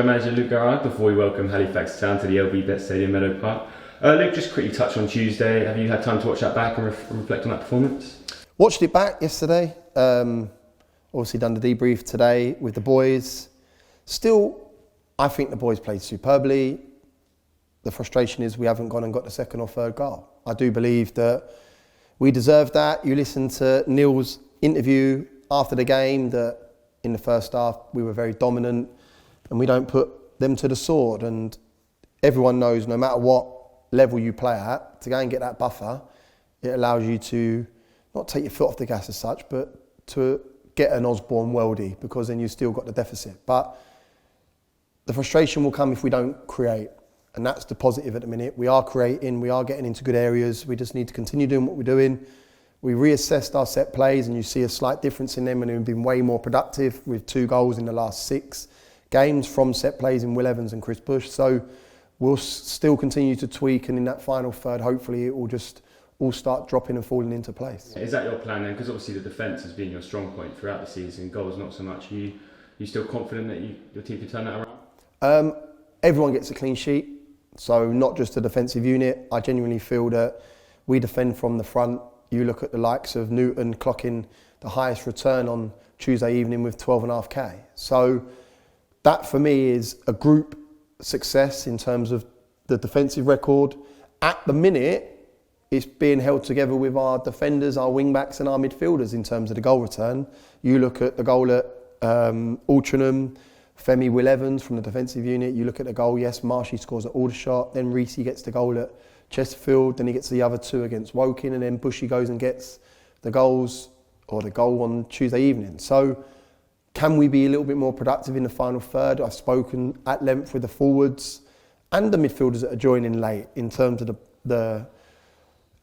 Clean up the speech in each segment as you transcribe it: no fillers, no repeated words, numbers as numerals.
Manager Luke Garrard before we welcome Halifax Town to the LB Bet Stadium, Meadow Park. Luke, just quickly touch on Tuesday. Have you had time to watch that back and reflect on that performance? Watched it back yesterday. Obviously done the debrief today with the boys. Still, I think the boys played superbly. The frustration is we haven't gone and got the second or third goal. I do believe that we deserve that. You listen to Neil's interview after the game that in the first half we were very dominant and we don't put them to the sword. And everyone knows no matter what level you play at, to go and get that buffer, it allows you to not take your foot off the gas as such, but to get an Osborne worldie, because then you've still got the deficit. But the frustration will come if we don't create. And that's the positive at the minute. We are creating, we are getting into good areas. We just need to continue doing what we're doing. We reassessed our set plays and you see a slight difference in them, and we've been way more productive with 2 goals in the last 6 games from set plays in Will Evans and Chris Bush. So we'll still continue to tweak, and in that final third, hopefully it will just all start dropping and falling into place. Is that your plan then? Because obviously the defence has been your strong point throughout the season, goals not so much. Are you still confident that your team can turn that around? Everyone gets a clean sheet, so not just the defensive unit. I genuinely feel that we defend from the front. You look at the likes of Newton clocking the highest return on Tuesday evening with 12.5k. So that for me is a group success in terms of the defensive record. At the minute, it's being held together with our defenders, our wing-backs and our midfielders in terms of the goal return. You look at the goal at Altrincham, Femi Will Evans from the defensive unit. You look at the goal, yes, Marshy scores at Aldershot, then Reece gets the goal at Chesterfield, then he gets the other 2 against Woking, and then Bushy goes and gets the goals, or the goal on Tuesday evening. So can we be a little bit more productive in the final third? I've spoken at length with the forwards and the midfielders that are joining late in terms of the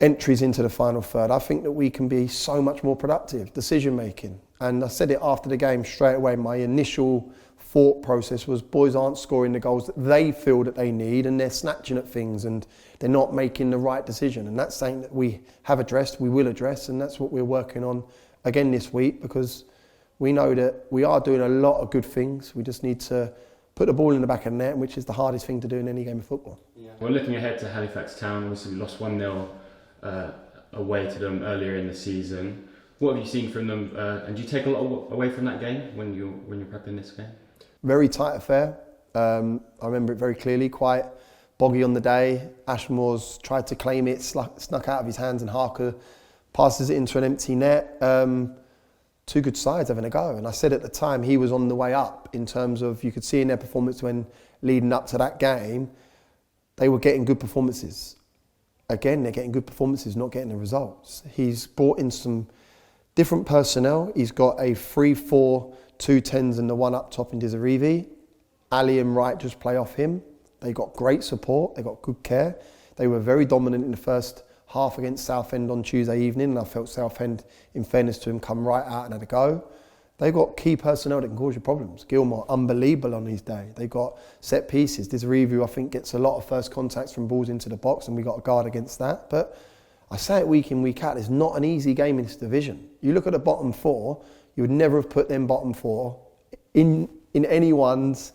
entries into the final third. I think that we can be so much more productive, decision making. And I said it after the game straight away, my initial thought process was boys aren't scoring the goals that they feel that they need, and they're snatching at things and they're not making the right decision. And that's something that we have addressed, we will address, and that's what we're working on again this week, because we know that we are doing a lot of good things. We just need to put the ball in the back of the net, which is the hardest thing to do in any game of football. Yeah. Well, looking ahead to Halifax Town, obviously we lost 1-0 away to them earlier in the season. What have you seen from them, and do you take a lot away from that game when you're prepping this game? Very tight affair. I remember it very clearly, quite boggy on the day. Ashmore's tried to claim it, snuck out of his hands, and Harker passes it into an empty net. 2 good sides having a go. And I said at the time he was on the way up in terms of, you could see in their performance when leading up to that game, they were getting good performances. Again, they're getting good performances, not getting the results. He's brought in some different personnel. He's got a 3-4, 2 10s and the 1 up top in Dizarivi. Ali and Wright just play off him. They got great support, they got good care. They were very dominant in the first half against Southend on Tuesday evening, and I felt Southend, in fairness to him, come right out and had a go. They've got key personnel that can cause you problems. Gilmore, unbelievable on his day. They've got set pieces. Dizarivi, I think, gets a lot of first contacts from balls into the box, and we got a guard against that. But I say it week in, week out, it's not an easy game in this division. You look at the bottom 4, you would never have put them bottom 4 in anyone's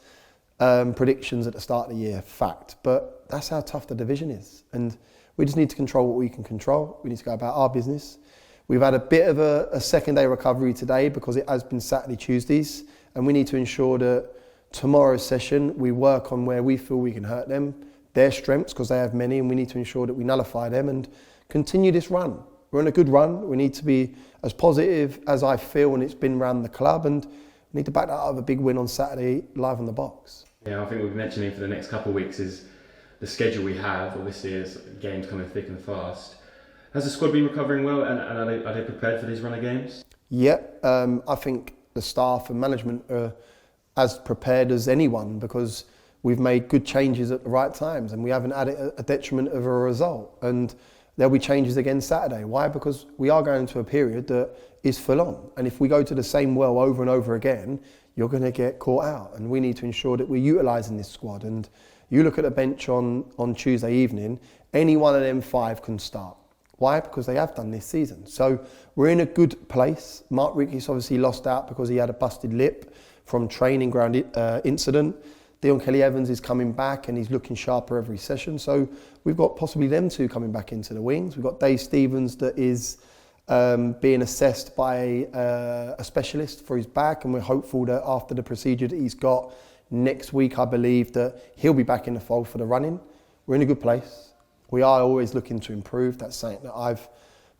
predictions at the start of the year, fact. But that's how tough the division is. And we just need to control what we can control. We need to go about our business. We've had a bit of a second day recovery today because it has been Saturday, Tuesdays, and we need to ensure that tomorrow's session we work on where we feel we can hurt them, their strengths, because they have many, and we need to ensure that we nullify them and continue this run. We're on a good run. We need to be as positive as I feel when it's been around the club, and we need to back that up with a big win on Saturday live on the box. Yeah, I think we've mentioned it for the next couple of weeks is the schedule we have, obviously, as games coming thick and fast. Has the squad been recovering well, and are they prepared for these run of games? Yep, I think the staff and management are as prepared as anyone, because we've made good changes at the right times and we haven't had a detriment of a result. And there'll be changes again Saturday. Why? Because we are going to a period that is full on. And if we go to the same well over and over again, you're going to get caught out. And we need to ensure that we're utilising this squad. And you look at the bench on Tuesday evening, any one of them 5 can start. Why? Because they have done this season. So we're in a good place. Mark Ricky's obviously lost out because he had a busted lip from training ground incident. Dion Kelly-Evans is coming back and he's looking sharper every session. So we've got possibly them two coming back into the wings. We've got Dave Stevens that is being assessed by a specialist for his back, and we're hopeful that after the procedure that he's got next week, I believe that he'll be back in the fold for the running. We're in a good place. We are always looking to improve. That's something that I've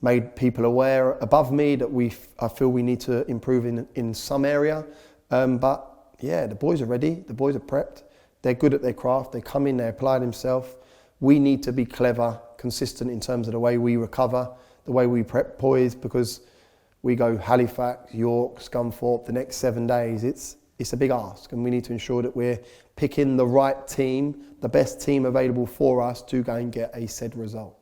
made people aware above me that I feel we need to improve in some area. But yeah, the boys are ready. The boys are prepped. They're good at their craft. They come in, they apply themselves. We need to be clever, consistent in terms of the way we recover, the way we prep boys, because we go Halifax, York, Scunthorpe the next 7 days. It's a big ask, and we need to ensure that we're picking the right team, the best team available for us to go and get a said result.